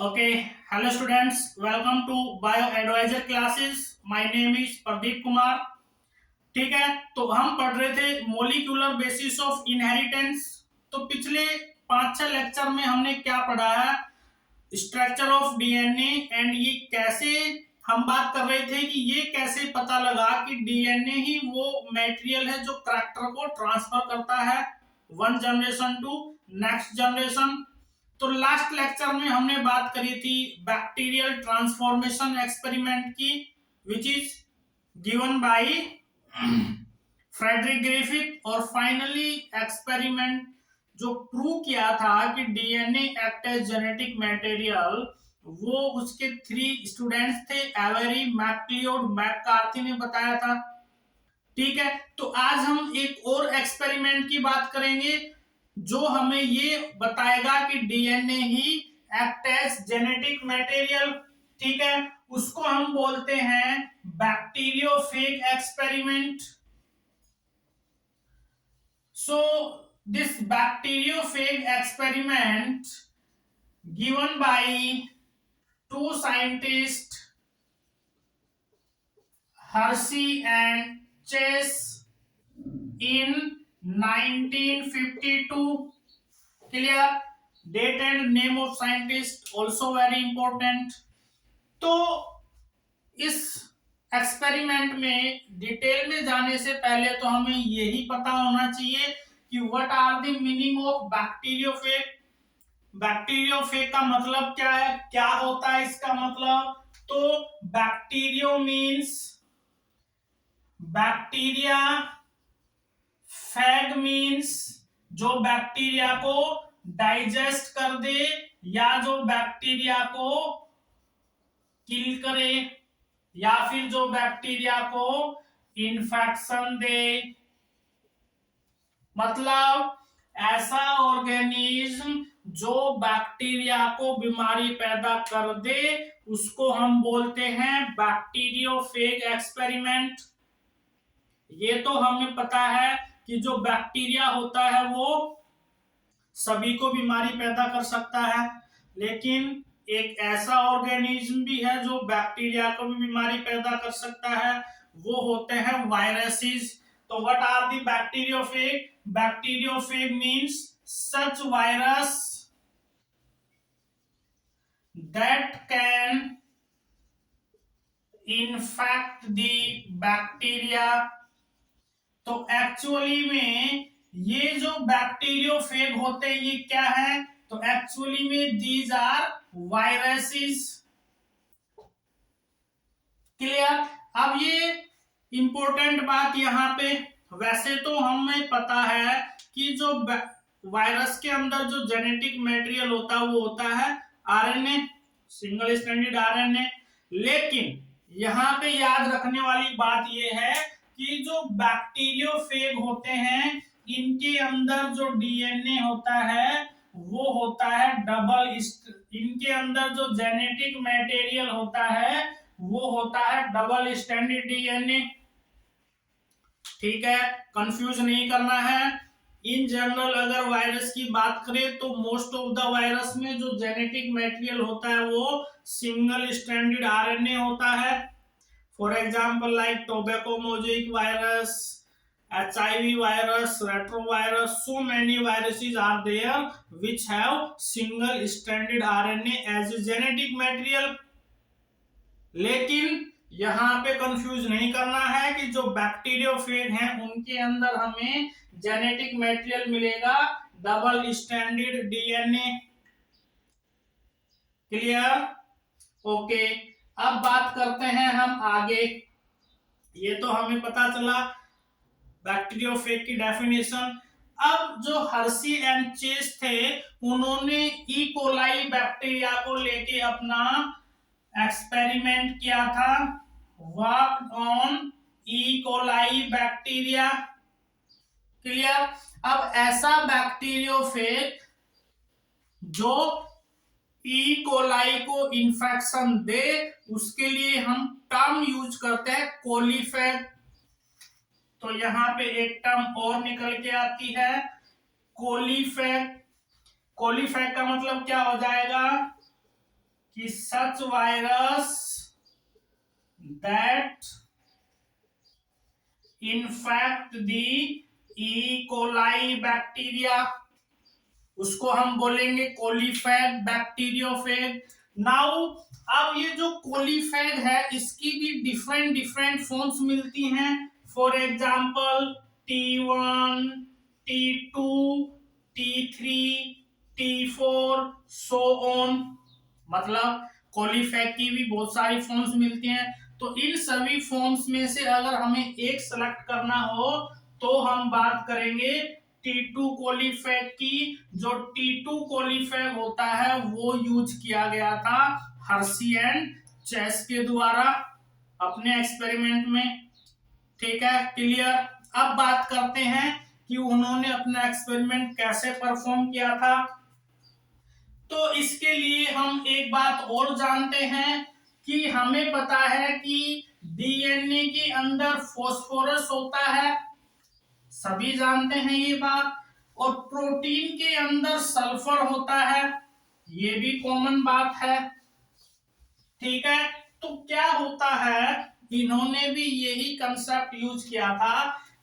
Okay, hello students, welcome to Bioadvisor classes. My name is Pradeep Kumar. ठीक है, तो हम पढ़ रहे थे मोलिकुलर बेसिस ऑफ इनहेरिटेंस. तो पिछले 5-6 लेक्चर में हमने क्या पढ़ा है, स्ट्रक्चर ऑफ डीएनए. एंड ये कैसे हम बात कर रहे थे कि ये कैसे पता लगा कि डीएनए ही वो मटेरियल है जो करैक्टर को ट्रांसफर करता है one generation to next generation. तो लास्ट लेक्चर में हमने बात करी थी बैक्टीरियल ट्रांसफॉर्मेशन एक्सपेरिमेंट की, which is given by Frederick Griffith. और फाइनली एक्सपेरिमेंट जो प्रूव किया था कि DNA act as genetic material, वो उसके 3 स्टूडेंट्स थे, एवेरी, मैकलियोड, मैककार्थी ने बताया था. ठीक है, तो आज हम एक और एक्सपेरिमेंट की बात करेंगे जो हमें ये बताएगा कि डीएनए ही एक्ट एज जेनेटिक मटेरियल. ठीक है, उसको हम बोलते हैं bacteriophage experiment. So this bacteriophage experiment given by 2 scientists, Hershey and Chase, in 1952. Clear? Date and name of scientist also very important. तो इस एक्सपेरिमेंट में डिटेल में जाने से पहले तो हमें यही पता होना चाहिए कि what are the meaning of bacteriophage. Bacteriophage का मतलब क्या है, क्या होता है इसका मतलब. तो bacterio means bacteria, fag means जो बैक्टीरिया को डाइजेस्ट कर दे या जो बैक्टीरिया को किल करे या फिर जो बैक्टीरिया को इन्फेक्शन दे. मतलब ऐसा ऑर्गेनिज्म जो बैक्टीरिया को बीमारी पैदा कर दे उसको हम बोलते हैं बैक्टीरियोफेज एक्सपेरिमेंट. ये तो हमें पता है कि जो बैक्टीरिया होता है वो सभी को बीमारी पैदा कर सकता है, लेकिन एक ऐसा ऑर्गेनिज्म भी है जो बैक्टीरिया को भी बीमारी पैदा कर सकता है, वो होते हैं वायरसेस. तो what are the bacteriophage? Bacteriophage means such virus that can infect the bacteria. तो एक्चुअली में ये जो बैक्टीरियोफेज होते हैं ये क्या है, तो एक्चुअली में दीज आर वायरसेस. क्लियर? अब ये इंपॉर्टेंट बात यहाँ पे, वैसे तो हमें पता है कि जो वायरस के अंदर जो जेनेटिक मटेरियल होता है वो होता है आरएनए, सिंगल स्ट्रैंडेड आरएनए. लेकिन यहाँ पे याद रखने वाली बात ये है कि जो बैक्टीरियोफेज होते हैं इनके अंदर जो डीएनए होता है वो होता है डबल. इनके अंदर जो जेनेटिक मटेरियल होता है वो होता है डबल स्ट्रैंडेड डीएनए. ठीक है, कंफ्यूज नहीं करना है. इन जनरल अगर वायरस की बात करें तो मोस्ट ऑफ द वायरस में जो जेनेटिक मटेरियल होता है वो सिंगल स्ट्रैंडेड आरएनए होता है. For example like tobacco mosaic virus, HIV virus, retrovirus, so many viruses are there which have single stranded RNA as a genetic material. लेकिन यहाँ पे कंफ्यूज नहीं करना है कि जो बैक्टीरियोफेज हैं उनके अंदर हमें जेनेटिक मटेरियल मिलेगा double stranded DNA. Clear? Okay, अब बात करते हैं हम आगे. ये तो हमें पता चला बैक्टीरियोफेज की डेफिनेशन. अब जो हर्शी एंड चेस थे उन्होंने ई कोलाई बैक्टीरिया को लेके अपना एक्सपेरिमेंट किया था, work on E coli bacteria. Clear? अब ऐसा बैक्टीरियोफेज जो ई कोलाई को इन्फेक्शन दे उसके लिए हम टर्म यूज करते हैं कोलीफेज. तो यहाँ पे एक टर्म और निकल के आती है कोलीफेज. कोलीफेज का मतलब क्या हो जाएगा, कि such virus that infect the E coli bacteria, उसको हम बोलेंगे कोलीफैग बैक्टीरियोफेग। नाउ अब ये जो कोलीफैग है इसकी भी डिफरेंट डिफरेंट फॉर्म्स मिलती हैं। For example T1, T2, T3, T4 so on, मतलब कोलीफैग की भी बहुत सारी फॉर्म्स मिलती हैं। तो इन सभी फॉर्म्स में से अगर हमें एक सेलेक्ट करना हो तो हम बात करेंगे T2 कोलीफैग की। जो T2 कोलीफैग होता है वो यूज किया गया था हर्शी एंड चेस के द्वारा अपने एक्सपेरिमेंट में। ठीक है, क्लियर। अब बात करते हैं कि उन्होंने अपना एक्सपेरिमेंट कैसे परफॉर्म किया था। तो इसके लिए हम एक बात और जानते हैं कि हमें पता है कि डीएनए के अंदर फास्फोरस होता है, सभी जानते हैं ये बात, और प्रोटीन के अंदर सल्फर होता है, ये भी कॉमन बात है। ठीक है, तो क्या होता है, इन्होंने भी यही कंसेप्ट यूज किया था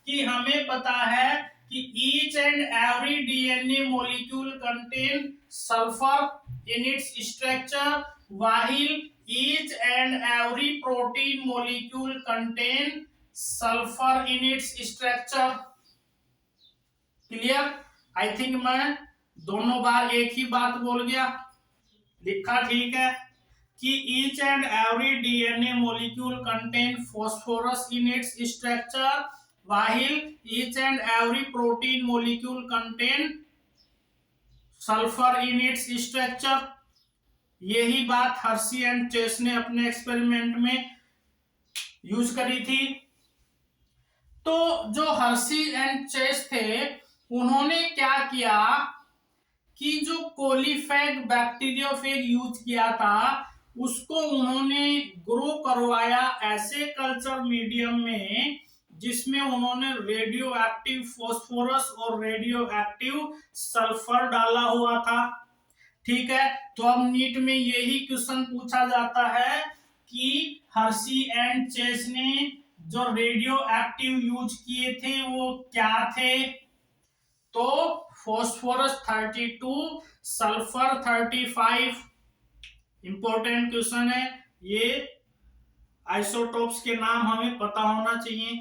कि हमें पता है कि each and every DNA molecule contain sulphur in its structure while each and every protein molecule contain sulfur in its structure। Clear. I think मैं दोनों बार एक ही बात बोल गया, लिखा ठीक है कि each and every DNA molecule contain phosphorus in its structure while each and every protein molecule contain sulfur in its structure। यही बात हर्शी एंड चेस ने अपने एक्सपेरिमेंट में यूज करी थी। तो जो हर्शी एंड चेस थे उन्होंने क्या किया कि जो कोलीफैग बैक्टीरियोफेग यूज किया था उसको उन्होंने ग्रो करवाया ऐसे कल्चर मीडियम में जिसमें उन्होंने रेडियो एक्टिव फॉस्फोरस और रेडियो एक्टिव सल्फर डाला हुआ था। ठीक है, तो अब नीट में यही क्वेश्चन पूछा जाता है कि हर्शी एंड चेस ने जो रेडियो एक्टिव यूज किए थे वो क्या थे। तो फॉस्फोरस 32, सल्फर 35। इंपॉर्टेंट क्वेश्चन है ये, आइसोटोप्स के नाम हमें पता होना चाहिए।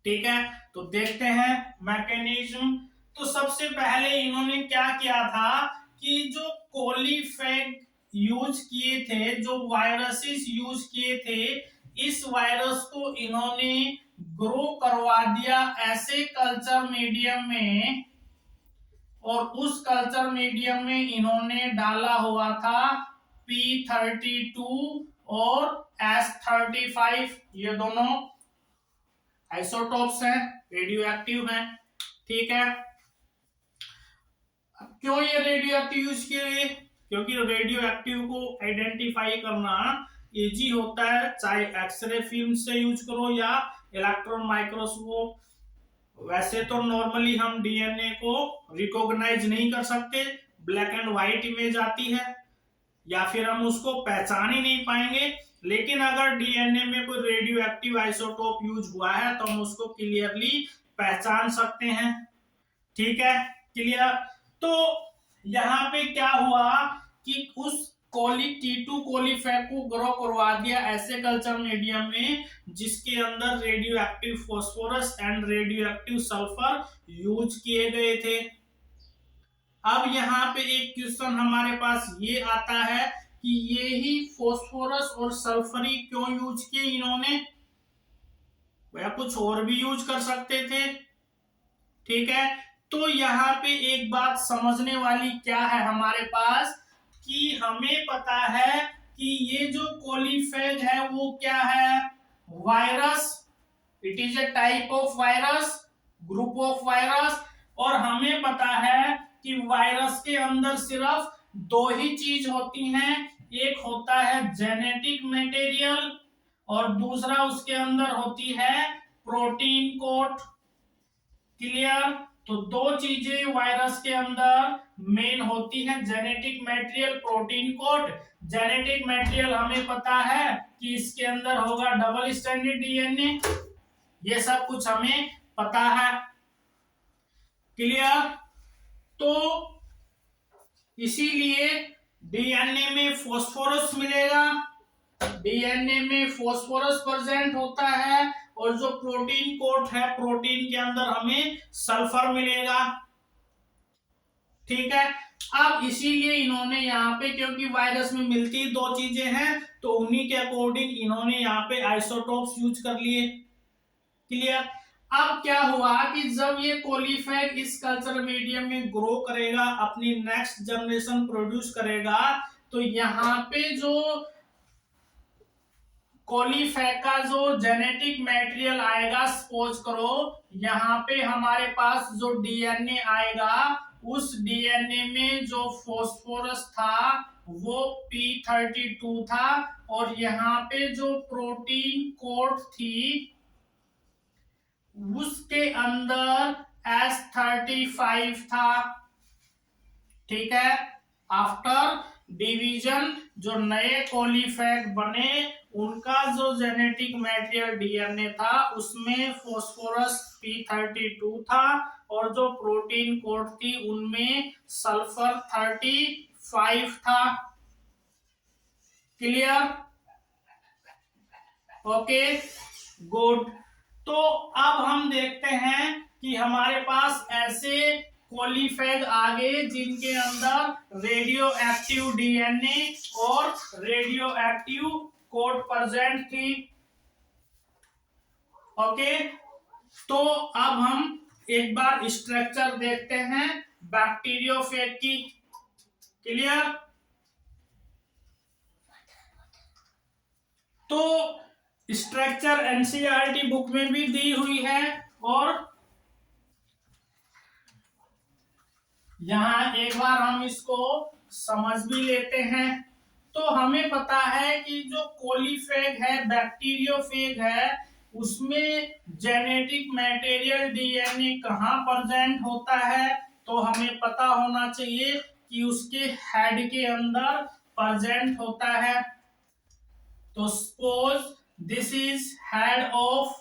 ठीक है, तो देखते हैं मैकेनिज्म। तो सबसे पहले इन्होंने क्या किया था कि जो कोलीफैग यूज किए थे, जो वायरसेस यूज किए थे, इस वायरस को इन्होंने ग्रो करवा दिया ऐसे कल्चर मीडियम में, और उस कल्चर मीडियम में इन्होंने डाला हुआ था P32 और S35। ये दोनों आइसोटोप्स हैं, रेडियो एक्टिव हैं। ठीक है, क्यों ये रेडियो एक्टिव यूज किए? क्योंकि रेडियो एक्टिव को आइडेंटिफाई करना इजी होता है, चाहे एक्सरे फिल्म से यूज करो या इलेक्ट्रॉन माइक्रोस्कोप। वैसे तो नॉर्मली हम डीएनए को रिकॉग्नाइज नहीं कर सकते, ब्लैक एंड व्हाइट इमेज आती है या फिर हम उसको पहचान ही नहीं पाएंगे। लेकिन अगर डीएनए में कोई रेडियो एक्टिव आइसोटोप यूज हुआ है तो हम उसको क्लियरली पहचान सकते हैं। ठीक है, क्लियर। तो यहाँ पे क्या हुआ कि उस T2 कोलीफैग को ग्रो करवा दिया ऐसे कल्चर मीडियम में जिसके अंदर radio active phosphorus and radio active sulphur use किए गए थे। अब यहाँ पे एक क्वेश्चन हमारे पास ये आता है कि ये ही फॉस्फोरस और सल्फरी क्यों यूज किए इन्होंने, या कुछ और भी यूज कर सकते थे। ठीक है, तो यहाँ पे एक बात समझने वाली क्या है हमारे पास कि हमें पता है कि ये जो कोलीफैग है वो क्या है, virus. It is a type of virus, group of virus. और हमें पता है कि वायरस के अंदर सिर्फ दो ही चीज होती हैं, एक होता है जेनेटिक मटेरियल और दूसरा उसके अंदर होती है प्रोटीन कोट। क्लियर। तो दो चीजें वायरस के अंदर मेन होती हैं, genetic material, protein code. Genetic material हमें पता है कि इसके अंदर होगा डबल स्ट्रैंडेड डीएनए, ये सब कुछ हमें पता है। क्लियर? तो इसीलिए डीएनए में फॉस्फोरस मिलेगा, डीएनए में फॉस्फोरस प्रेजेंट होता है, और जो प्रोटीन कोट है, प्रोटीन के अंदर हमें सल्फर मिलेगा। ठीक है। अब इसीलिए इन्होंने यहाँ पे, क्योंकि वायरस में मिलती दो चीजें हैं, तो उन्हीं के अकॉर्डिंग इन्होंने यहाँ पे आइसोटोप्स यूज कर लिए। क्लियर? अब क्या हुआ कि जब ये कोलीफेग इस कल्चर मीडियम में ग्रो करेगा, अपनी नेक्स्ट जनरेशन प्रोड्यूस करेगा, तो यहाँ पे जो कोलीफेग का जो जेनेटिक मटेरियल आएगा, सपोज करो यहाँ पे हमारे पास जो डीएनए आएगा, उस डीएनए में जो फॉस्फोरस था वो P32 था, और यहाँ पे जो प्रोटीन कोड थी उसके अंदर S35 था। ठीक है। आफ्टर डिवीजन जो नए कोलीफेग बने, उनका जो जेनेटिक मटेरियल डीएनए था उसमें फॉस्फोरस P32 था, और जो प्रोटीन कोड थी उनमें सल्फर 35 था। क्लियर? Okay, good. तो अब हम देखते हैं कि हमारे पास ऐसे कोलीफेग आ गए जिनके अंदर रेडियो एक्टिव डीएनए और रेडियो एक्टिव कोड प्रेजेंट थी। ओके, तो अब हम एक बार स्ट्रक्चर देखते हैं बैक्टीरियोफेग की। क्लियर? तो स्ट्रक्चर एनसीईआरटी बुक में भी दी हुई है, और यहां एक बार हम इसको समझ भी लेते हैं। तो हमें पता है कि जो कोलीफेग है, बैक्टीरियोफेग है, उसमें जेनेटिक मटेरियल डीएनए कहाँ प्रेजेंट होता है, तो हमें पता होना चाहिए कि उसके हेड के अंदर प्रेजेंट होता है। तो suppose this is head of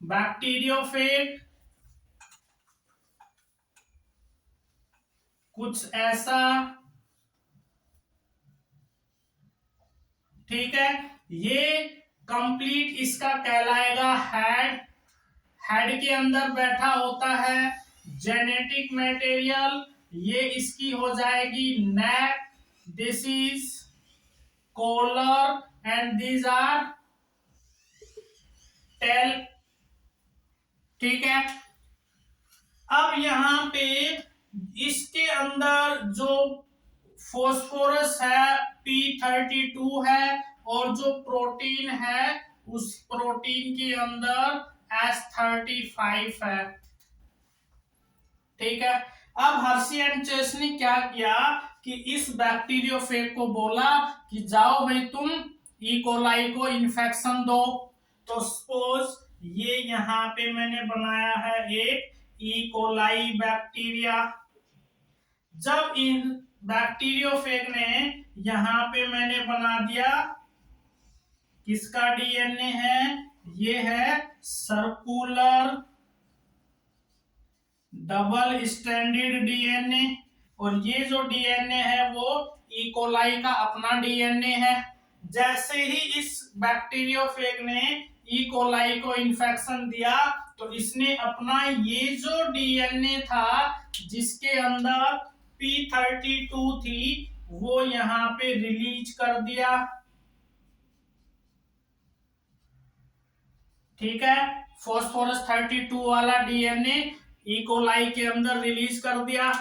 bacteriophage, कुछ ऐसा। ठीक है, ये कंप्लीट इसका कहलाएगा हेड। हेड के अंदर बैठा होता है जेनेटिक मटेरियल, ये इसकी हो जाएगी neck, this is collar and these are tail. ठीक है। अब यहाँ पे इसके अंदर जो फॉस्फोरस है P32 है, और जो प्रोटीन है उस प्रोटीन के अंदर S35 है। ठीक है। अब हर्शी एंड चेस ने क्या किया कि इस बैक्टीरियोफेग को बोला कि जाओ भाई तुम ई कोलाई को इन्फेक्शन दो। तो सपोज ये यहाँ पे मैंने बनाया है एक ई कोलाई बैक्टीरिया। जब इन बैक्टीरियोफेग ने यहाँ पे मैंने बना दिया, किसका डीएनए है, ये है सर्कुलर डबल स्ट्रैंडेड डीएनए, और ये जो डीएनए है वो ई कोलाई का अपना डीएनए है। जैसे ही इस बैक्टीरियोफेग ने ई कोलाई को इन्फेक्शन दिया, तो इसने अपना ये जो डीएनए था जिसके अंदर P32 थी, वो यहाँ पे रिलीज कर दिया। ठीक है, फॉस्फोरस 32 वाला डीएनए ई कोलाई के अंदर रिलीज कर दिया।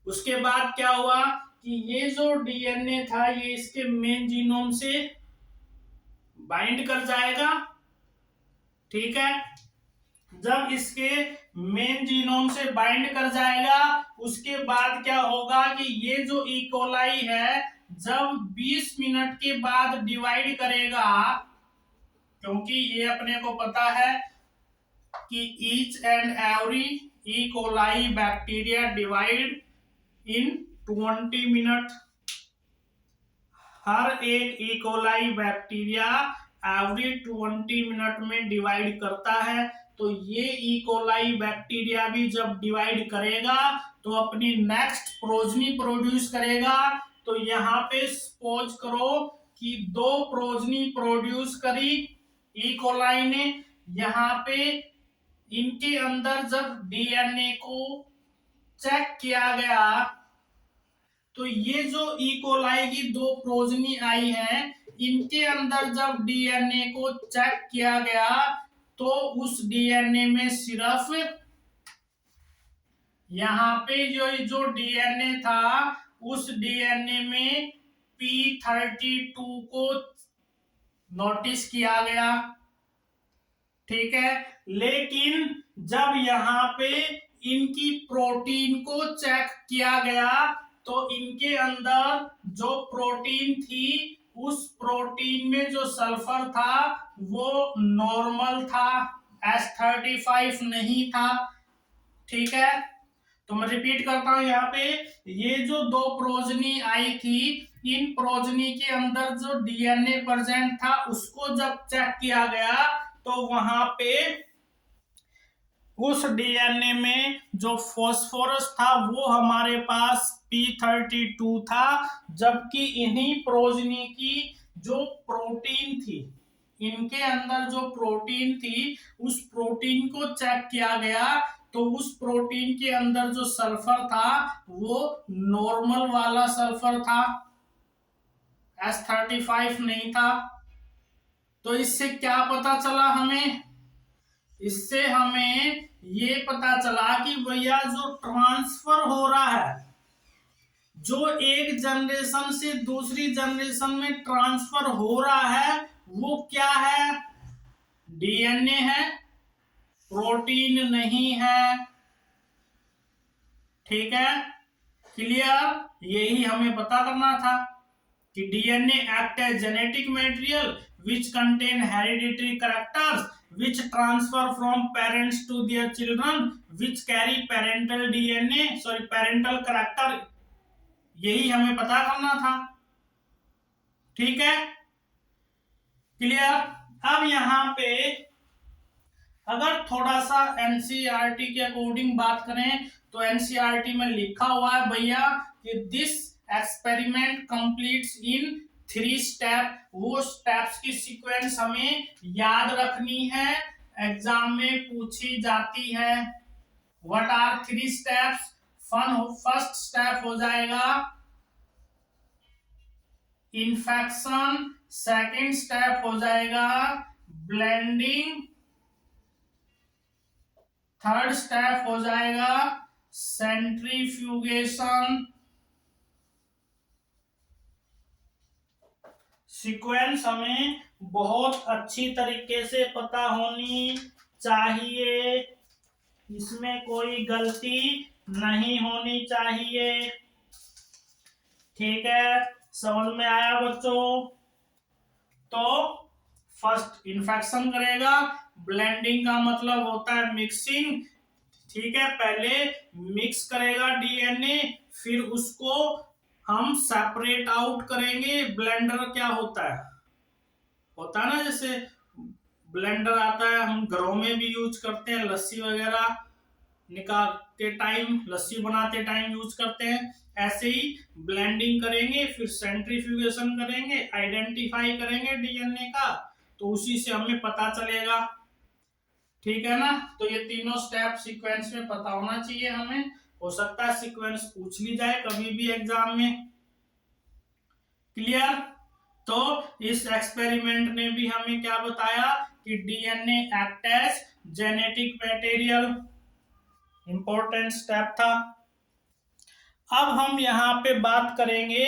उसके बाद क्या हुआ कि ये जो डीएनए था ये इसके मेन जीनोम से बाइंड कर जाएगा। ठीक है, जब इसके मेन जीनोम से बाइंड कर जाएगा, उसके बाद क्या होगा कि ये जो ई कोलाई है जब 20 मिनट के बाद डिवाइड करेगा, क्योंकि ये अपने को पता है कि each and every E coli bacteria divide in 20 minute. हर एक E coli bacteria every 20 minute में डिवाइड करता है। तो ये ई कोलाई बैक्टीरिया भी जब डिवाइड करेगा तो अपनी नेक्स्ट प्रोजनी प्रोड्यूस करेगा। तो यहाँ पे सपोज करो कि 2 प्रोजनी प्रोड्यूस करी ई कोलाई ने। यहाँ पे इनके अंदर जब डीएनए को चेक किया गया तो ये जो ई कोलाई की 2 प्रोजनी आई हैं, इनके अंदर जब डीएनए को चेक किया गया तो उस डीएनए में सिर्फ यहाँ पे जो डीएनए था उस डीएनए में P32 को नोटिस किया गया। ठीक है, लेकिन जब यहाँ पे इनकी प्रोटीन को चेक किया गया तो इनके अंदर जो प्रोटीन थी उस प्रोटीन में जो सल्फर था वो नॉर्मल था, S35 नहीं था। ठीक है, तो मैं रिपीट करता हूं, यहाँ पे ये जो 2 प्रोजनी आई थी, इन प्रोजनी के अंदर जो डीएनए प्रेजेंट था उसको जब चेक किया गया तो वहां पे उस डीएनए में जो फास्फोरस था वो हमारे पास P32 था, जबकि इन्हीं प्रोजनी की जो प्रोटीन थी, इनके अंदर जो प्रोटीन थी उस प्रोटीन को चेक किया गया तो उस प्रोटीन के अंदर जो सल्फर था वो नॉर्मल वाला सल्फर था, S35 नहीं था। तो इससे क्या पता चला हमें? इससे हमें ये पता चला कि भैया जो ट्रांसफर हो रहा है, जो एक जनरेशन से दूसरी जनरेशन में ट्रांसफर हो रहा है वो क्या है? डीएनए है, प्रोटीन नहीं है। ठीक है, क्लियर? यही हमें पता करना था कि DNA act as genetic material which contain hereditary characters which transfer from parents to their children which carry parental character। यही हमें पता करना था। ठीक है, क्लियर? अब यहाँ पे अगर थोड़ा सा एनसीईआरटी के अकॉर्डिंग बात करें तो एनसीईआरटी में लिखा हुआ है भैया कि this experiment completes in 3 step. वो स्टेप्स की सीक्वेंस हमें याद रखनी है, एग्जाम में पूछी जाती है। What are 3 steps? First step हो जाएगा इन्फेक्शन, सेकंड स्टेप हो जाएगा ब्लेंडिंग, थर्ड स्टेप हो जाएगा सेंट्रीफ्यूगेशन। सीक्वेंस हमें बहुत अच्छी तरीके से पता होनी चाहिए, इसमें कोई गलती नहीं होनी चाहिए। ठीक है, समझ में आया बच्चों? तो फर्स्ट इन्फेक्शन करेगा, ब्लेंडिंग का मतलब होता है मिक्सिंग। ठीक है, पहले मिक्स करेगा डीएनए, फिर उसको हम सेपरेट आउट करेंगे। ब्लेंडर क्या होता है ना, जैसे ब्लेंडर आता है, हम घरों में भी यूज करते हैं, लस्सी वगैरह निकालते टाइम, लस्सी बनाते टाइम यूज करते हैं। ऐसे ही ब्लेंडिंग करेंगे, फिर सेंट्रीफ्यूगेशन करेंगे, आइडेंटिफाई करेंगे डीएनए का, तो उसी से हमें पता चलेगा। ठीक है ना? तो ये तीनों स्टेप सीक्वेंस में पता होना चाहिए हमें। हो सकता है सीक्वेंस पूछ ली जाए कभी भी एग्जाम में। क्लियर? तो इस एक्सपेरिमेंट ने भी हमें क्या बताया कि DNA act as genetic material, important step था। अब हम यहाँ पे बात करेंगे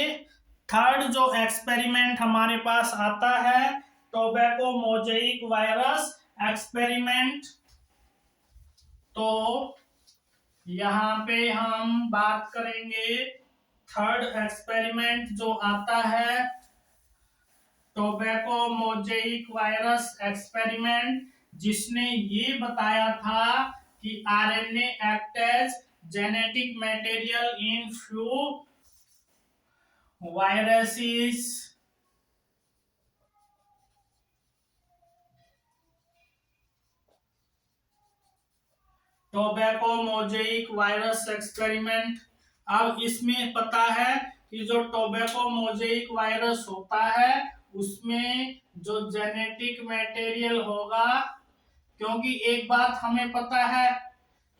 थर्ड जो एक्सपेरिमेंट हमारे पास आता है, टोबैको मोज़ेइक वायरस एक्सपेरिमेंट। तो यहाँ पे हम बात करेंगे थर्ड एक्सपेरिमेंट जो आता है टोबैको मोज़ेइक वायरस एक्सपेरिमेंट। जिसने ये बताया था कि RNA act as genetic material in few viruses. Tobacco mosaic virus experiment. अब इसमें पता है कि जो टोबैको मोजेइक वायरस होता है उसमें जो जेनेटिक मटेरियल होगा, क्योंकि एक बात हमें पता है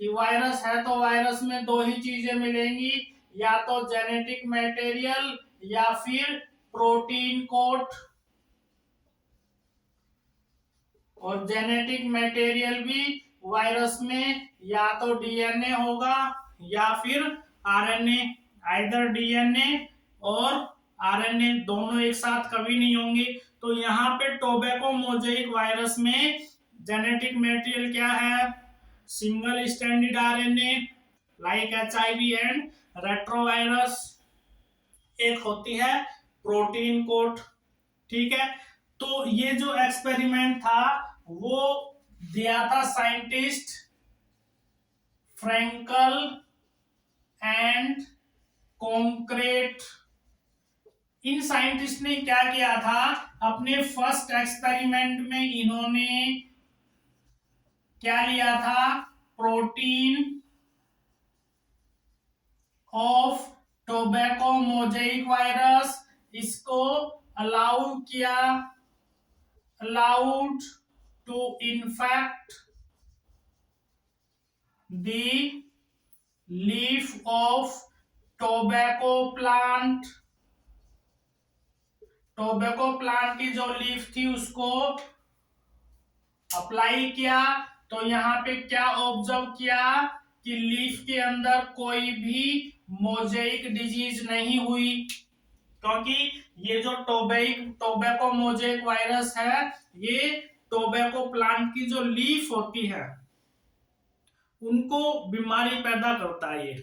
कि वायरस है तो वायरस में दो ही चीजें मिलेंगी, या तो जेनेटिक मटेरियल या फिर प्रोटीन कोड। और जेनेटिक मटेरियल भी वायरस में या तो डीएनए होगा या फिर आरएनए। आइदर डीएनए और आरएनए दोनों एक साथ कभी नहीं होंगे। तो यहाँ पे टोबैको मोजेइक वायरस में जेनेटिक मटेरियल क्या है? Single standard RNA like HIV and retrovirus. एक होती है प्रोटीन कोड। ठीक है, तो ये जो एक्सपेरिमेंट था वो दिया था साइंटिस्ट फ्रैंकल एंड कॉन्क्रेट। इन साइंटिस्ट ने क्या किया था? अपने फर्स्ट एक्सपेरिमेंट में इन्होंने क्या लिया था? Protein of tobacco mosaic virus. इसको अलाउ किया, allowed to infect the leaf of tobacco plant। Tobacco plant की जो लीफ थी उसको अप्लाई किया। तो यहाँ पे क्या ऑब्जर्व किया कि लीफ के अंदर कोई भी मोजेइक डिजीज नहीं हुई, क्योंकि ये जो टोबैको मोजेइक वायरस है ये टोबैको प्लांट की जो लीफ होती है उनको बीमारी पैदा करता है। ये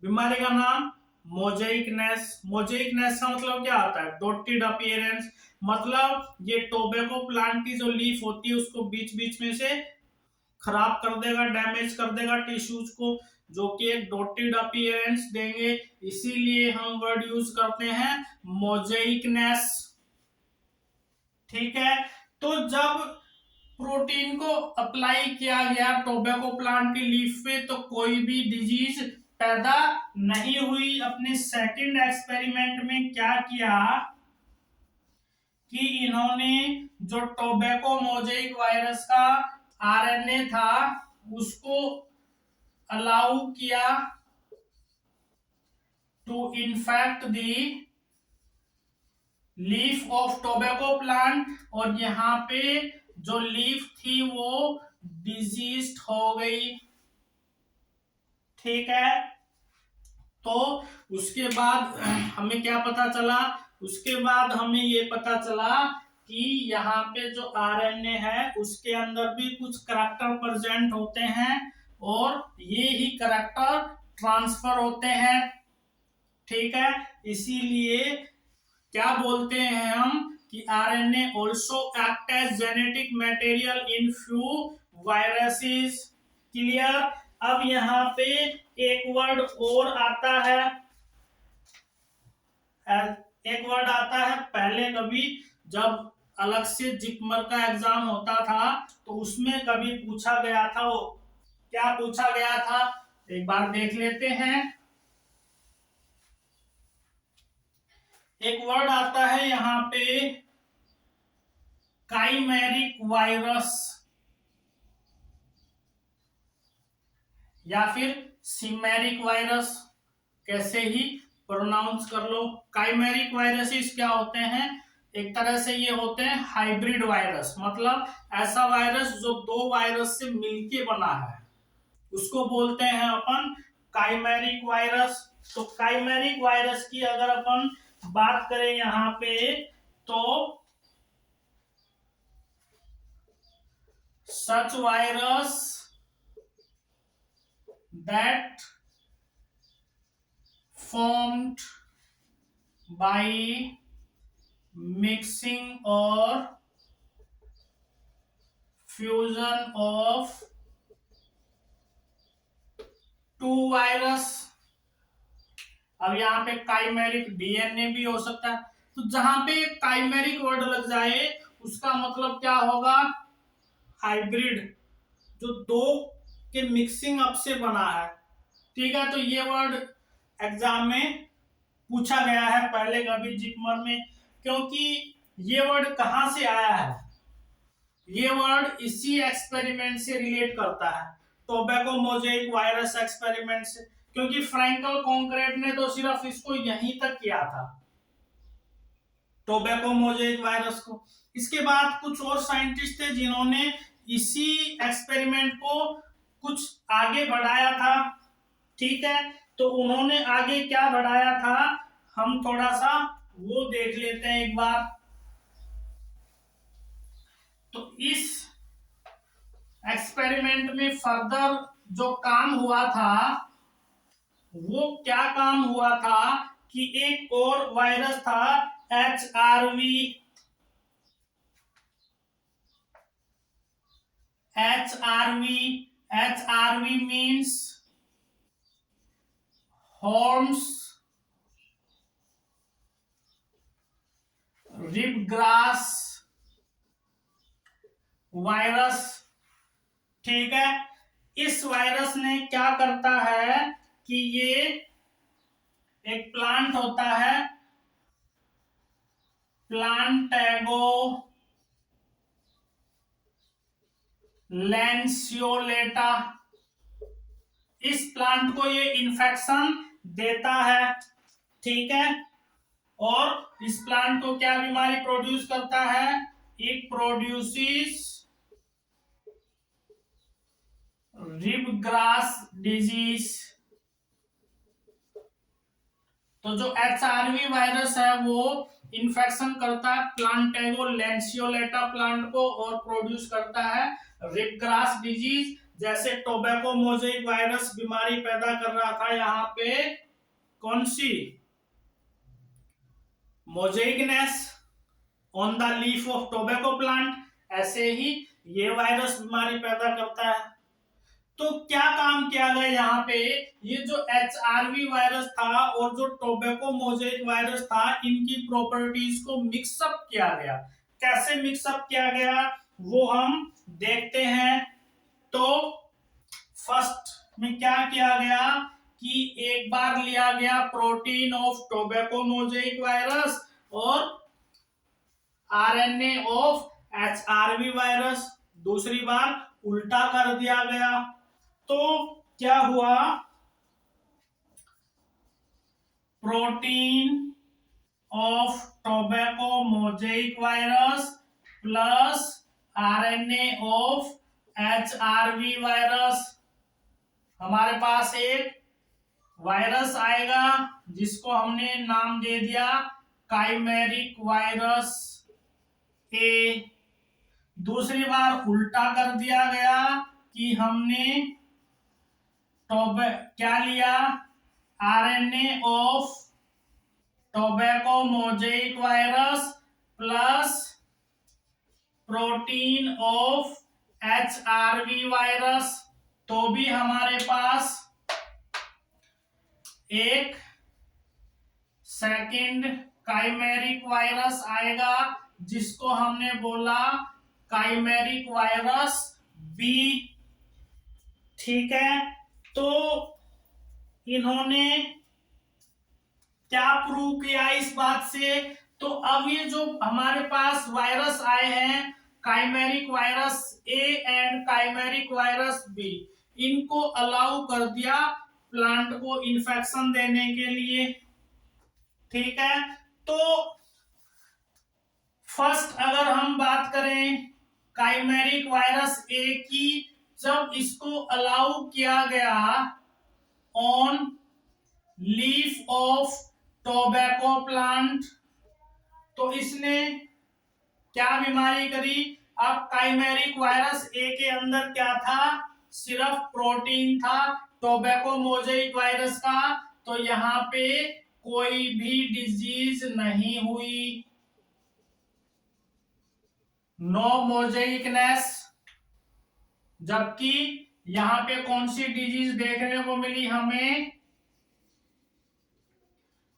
बीमारी का नाम मोजेइकनेस। मोजेइकनेस का मतलब क्या होता है? Dotted appearance. मतलब ये टोबैको प्लांट की जो लीफ होती है उसको बीच बीच में से खराब कर देगा, डैमेज कर देगा टिश्यूज को, जो कि एक डॉटेड अपीयरेंस देंगे। इसीलिए हम वर्ड यूज करते हैं मोजेइकनेस। ठीक है, तो जब प्रोटीन को अप्लाई किया गया टोबैको प्लांट की लीफ पे तो कोई भी डिजीज पैदा नहीं हुई। अपने सेकंड एक्सपेरिमेंट में क्या किया कि इन्होंने जो टोबैको मोजेइक वायरस का आरएनए था उसको अलाउ किया to infect the leaf of tobacco plant, और यहाँ पे जो लीफ थी वो डिजीज्ड हो गई। ठीक है, तो उसके बाद हमें क्या पता चला? उसके बाद हमें ये पता चला कि यहाँ पे जो आरएनए है उसके अंदर भी कुछ करैक्टर प्रेजेंट होते हैं और ये ही करैक्टर ट्रांसफर होते हैं। ठीक है, इसीलिए क्या बोलते हैं हम कि RNA also act as genetic material in few viruses. Clear? अब यहाँ पे एक वर्ड और आता है, एक वर्ड आता है। पहले कभी जब अलग से जिपमर का एग्जाम होता था तो उसमें कभी पूछा गया था, वो क्या पूछा गया था एक बार देख लेते हैं। एक वर्ड आता है यहाँ पे काइमेरिक वायरस या फिर सिमेरिक वायरस, कैसे ही प्रोनाउंस कर लो। काइमेरिक वायरसेस क्या होते हैं? एक तरह से ये होते हैं हाइब्रिड वायरस, मतलब ऐसा वायरस जो दो वायरस से मिलके बना है उसको बोलते हैं अपन काइमेरिक वायरस। तो काइमेरिक वायरस की अगर अपन बात करें यहाँ पे तो such virus that formed by mixing or fusion of two virus. अब यहाँ पे काइमेरिक डीएनए भी हो सकता है। तो जहां पे काइमेरिक वर्ड लग जाए उसका मतलब क्या होगा, हाइब्रिड, जो दो के मिक्सिंग अप से बना है। ठीक है, तो ये वर्ड एग्जाम में पूछा गया है पहले कभी जिक्मर में, क्योंकि ये वर्ड कहां से आया है, ये वर्ड इसी एक्सपेरिमेंट से रिलेट करता है, टोबैको मोजेक वायरस एक्सपेरिमेंट से, क्योंकि फ्रैंकल कॉन्क्रेट ने तो सिर्फ इसको यहीं तक किया था, टोबैको मोजेक वायरस को। इसके बाद कुछ और साइंटिस्ट थे जिन्होंने इसी एक्सपेरिमेंट को कुछ आगे बढ़ाया था। ठीक है, तो उन्होंने आगे क्या बढ़ाया था, हम थोड़ा सा वो देख लेते हैं एक बार। तो इस एक्सपेरिमेंट में फर्दर जो काम हुआ था, वो क्या काम हुआ था कि एक और वायरस था HRV. HRV means horns ribgrass virus. ठीक है, इस वायरस ने क्या करता है कि ये एक प्लांट होता है, प्लांटेगो लैंसियोलेटा, इस प्लांट को ये इन्फेक्शन देता है। ठीक है, और इस प्लांट को क्या बीमारी प्रोड्यूस करता है, इट प्रोड्यूसेस रिबग्रास डिजीज। तो जो एचआरवी वायरस है वो इन्फेक्शन करता है प्लांटेगो लैंसियोलेटा प्लांट को और प्रोड्यूस करता है रिबग्रास डिजीज। जैसे टोबैको मोजेक वायरस बीमारी पैदा कर रहा था यहाँ पे, कौन सी, mosaicness on the leaf of tobacco plant, ऐसे ही ये वायरस बीमारी पैदा करता है। तो क्या काम किया गया यहाँ पे, ये जो एचआरवी वायरस था और जो टोबैको मोजेक वायरस था, इनकी प्रॉपर्टीज को मिक्सअप किया गया। कैसे मिक्सअप किया गया वो हम देखते हैं। तो फर्स्ट में क्या किया गया कि एक बार लिया गया protein of tobacco mosaic virus और आरएनए ऑफ एचआरवी वायरस, दूसरी बार उल्टा कर दिया गया। तो क्या हुआ, protein of tobacco mosaic virus plus RNA of HRV virus, हमारे पास एक वायरस आएगा जिसको हमने नाम दे दिया काइमेरिक वायरस ए। दूसरी बार उल्टा कर दिया गया कि हमने क्या लिया, RNA of tobacco mosaic virus plus protein of HRV virus, तो भी हमारे पास एक सेकंड काइमेरिक वायरस आएगा जिसको हमने बोला काइमेरिक वायरस बी। ठीक है, तो इन्होंने क्या प्रूव किया इस बात से, तो अब ये जो हमारे पास वायरस आए हैं chimeric virus A and chimeric virus B, इनको अलाउ कर दिया प्लांट को इन्फेक्शन देने के लिए। ठीक है, तो फर्स्ट अगर हम बात करें काइमेरिक वायरस ए की, जब इसको अलाउ किया गया on leaf of tobacco plant, तो इसने क्या बीमारी करी। अब काइमेरिक वायरस ए के अंदर क्या था, सिर्फ प्रोटीन था टोबैको मोजेइक वायरस का, तो यहाँ पे कोई भी डिजीज नहीं हुई, नो मोजेइकनेस। जबकि यहां पे कौन सी डिजीज देखने को मिली हमें,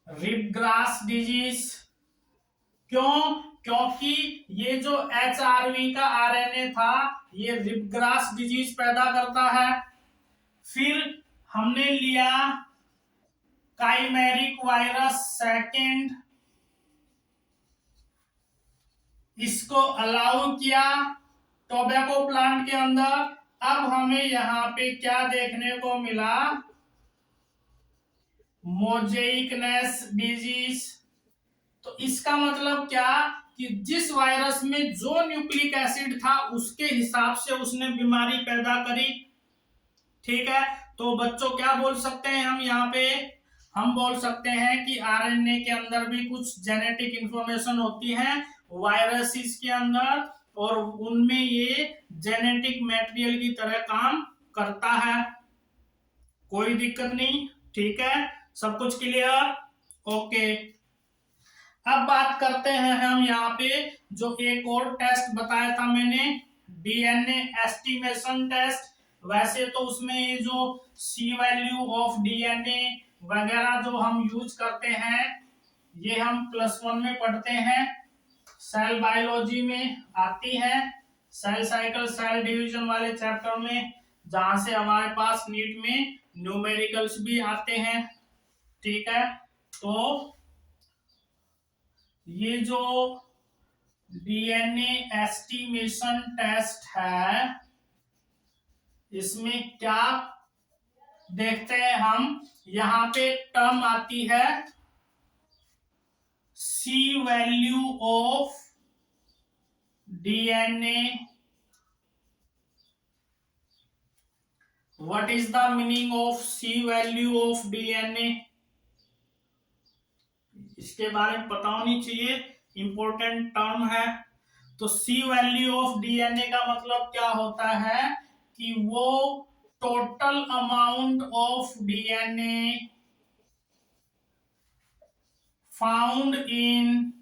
रिबग्रास डिजीज। क्यों? क्योंकि ये जो एचआरवी का आरएनए था ये रिबग्रास डिजीज पैदा करता है। फिर हमने लिया काइमेरिक वायरस सेकेंड, इसको अलाउ किया टोबैको प्लांट के अंदर। अब हमें यहाँ पे क्या देखने को मिला, मोजेइकनेस डिजीज। तो इसका मतलब क्या कि जिस वायरस में जो न्यूक्लिक एसिड था उसके हिसाब से उसने बीमारी पैदा करी। ठीक है, तो बच्चों क्या बोल सकते हैं हम यहाँ पे, हम बोल सकते हैं कि आरएनए के अंदर भी कुछ जेनेटिक इंफॉर्मेशन होती है वायरसेस के अंदर, और उनमें ये जेनेटिक मटेरियल की तरह काम करता है। कोई दिक्कत नहीं, ठीक है, सब कुछ क्लियर, ओके। अब बात करते हैं हम यहाँ पे जो एक और टेस्ट बताया था मैंने, डीएनए एस्टिमेशन टेस्ट। वैसे तो उसमें जो सी वैल्यू ऑफ डीएनए वगैरह जो हम यूज करते हैं ये हम +1 में पढ़ते हैं, सेल बायोलॉजी में आती है, सेल साइकिल सेल डिवीजन वाले चैप्टर में, जहां से हमारे पास नीट में न्यूमेरिकल्स भी आते हैं। ठीक है, तो ये जो डीएनए एस्टिमेशन टेस्ट है इसमें क्या देखते हैं हम, यहां पे टर्म आती है C value of DNA. What is the meaning of C value of DNA, इसके बारे में पता होनी चाहिए, इंपॉर्टेंट टर्म है। तो सी वैल्यू ऑफ डीएनए का मतलब क्या होता है कि वो total amount of DNA found in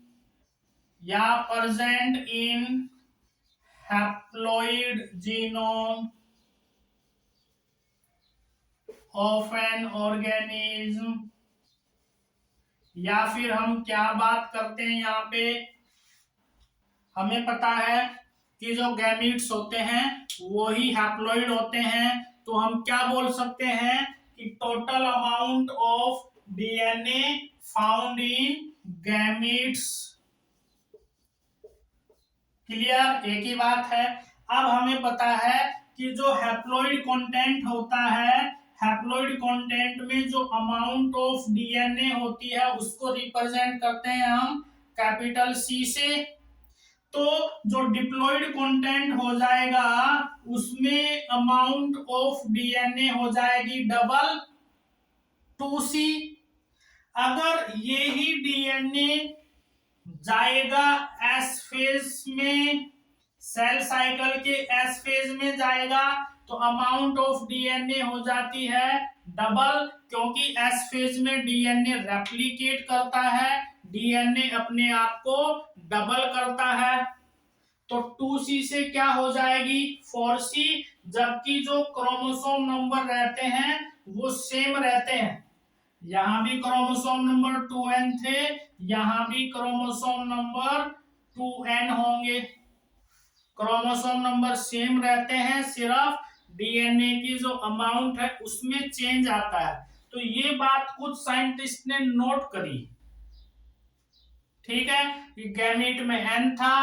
या present in haploid genome of an organism. या फिर हम क्या बात करते हैं यहाँ पे, हमें पता है कि जो गैमीट्स होते हैं वो ही हैप्लॉइड होते हैं, तो हम क्या बोल सकते हैं कि total amount of DNA found in gametes. Clear, एक ही बात है। अब हमें पता है कि जो हैप्लॉइड कंटेंट होता है, हैप्लॉइड कंटेंट में जो अमाउंट ऑफ डीएनए होती है उसको रिप्रेजेंट करते हैं हम कैपिटल सी से। तो जो डिप्लॉइड कंटेंट हो जाएगा उसमें अमाउंट ऑफ डीएनए हो जाएगी डबल 2C। अगर ये ही डीएनए जाएगा एस फेज में, सेल साइकिल के एस फेज में जाएगा, तो अमाउंट ऑफ डीएनए हो जाती है डबल, क्योंकि एस फेज में डीएनए रेप्लिकेट करता है, डीएनए अपने आप को डबल करता है। तो 2C से क्या हो जाएगी 4C, जबकि जो क्रोमोसोम नंबर रहते हैं वो सेम रहते हैं। यहां भी क्रोमोसोम नंबर 2n थे, यहां भी क्रोमोसोम नंबर 2n होंगे। क्रोमोसोम नंबर सेम रहते हैं, सिर्फ डीएनए की जो अमाउंट है उसमें चेंज आता है। तो ये बात कुछ साइंटिस्ट ने नोट करी। ठीक है, कि गैमीट में n था,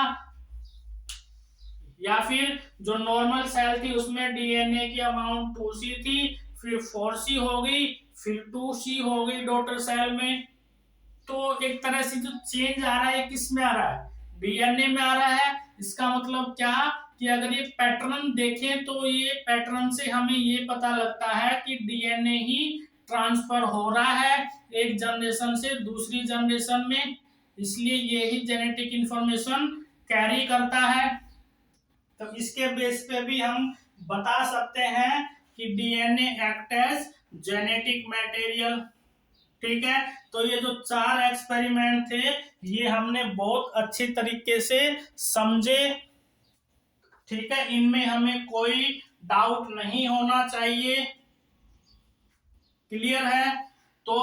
या फिर जो नॉर्मल सेल थी उसमें डीएनए की अमाउंट 2C थी, फिर 4C हो गई, फिर 2C हो गई डॉटर सेल में। तो एक तरह से जो चेंज आ रहा है किस में आ रहा है, डीएनए में आ रहा है। इसका मतलब क्या कि अगर ये पैटर्न देखें तो ये पैटर्न से हमें ये पता लगता है कि डीएनए ही ट्रांसफर हो रहा है एक जनरेशन से दूसरी जनरेशन में, इसलिए ये ही जेनेटिक इंफॉर्मेशन कैरी करता है। तो इसके बेस पे भी हम बता सकते हैं कि DNA act as genetic material. ठीक है, तो ये जो 4 एक्सपेरिमेंट थे ये हमने बहुत अच्छी तरीके से समझे। ठीक है, इनमें हमें कोई डाउट नहीं होना चाहिए। क्लियर है? तो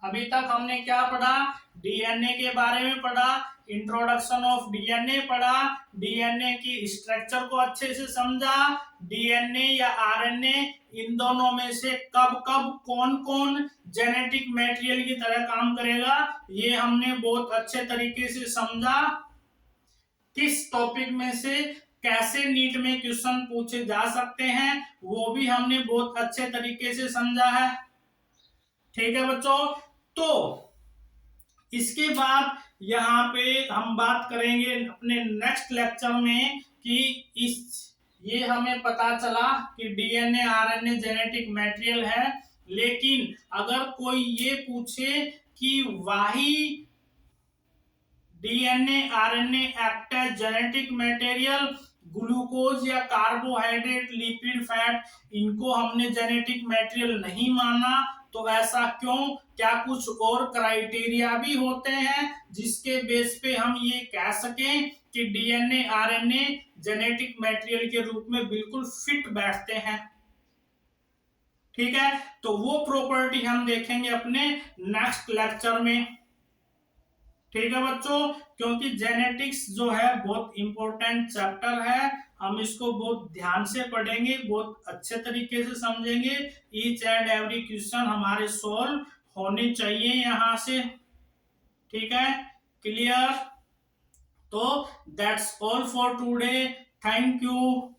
अभी तक हमने क्या पढ़ा? डीएनए के बारे में पढ़ा, इंट्रोडक्शन ऑफ डीएनए पढ़ा, डीएनए की स्ट्रक्चर को अच्छे से समझा, डीएनए या आरएनए इन दोनों में से कब कब कौन कौन जेनेटिक मटेरियल की तरह काम करेगा, ये हमने बहुत अच्छे तरीके से समझा। किस टॉपिक में से कैसे नीट में क्वेश्चन पूछे जा सकते हैं वो भी हमने बहुत अच्छे तरीके से समझा है। ठीक है बच्चों, तो इसके बाद यहाँ पे हम बात करेंगे अपने नेक्स्ट लेक्चर में कि इस ये हमें पता चला कि डीएनए आरएनए जेनेटिक मटेरियल है, लेकिन अगर कोई ये पूछे कि वाही DNA RNA act as genetic material, glucose या कार्बोहाइड्रेट लिपिड फैट इनको हमने जेनेटिक मटेरियल नहीं माना, तो ऐसा क्यों? क्या कुछ और क्राइटेरिया भी होते हैं जिसके बेस पे हम ये कह सकें कि डीएनए आरएनए जेनेटिक मटेरियल के रूप में बिल्कुल फिट बैठते हैं? ठीक है, तो वो प्रॉपर्टी हम देखेंगे अपने नेक्स्ट लेक्चर में। ठीक है बच्चों, क्योंकि जेनेटिक्स जो है बहुत इंपॉर्टेंट चैप्टर है, हम इसको बहुत ध्यान से पढ़ेंगे, बहुत अच्छे तरीके से समझेंगे, ईच एंड एवरी क्वेश्चन हमारे सॉल्व होने चाहिए यहां से। ठीक है, क्लियर? तो that's all for today, thank you.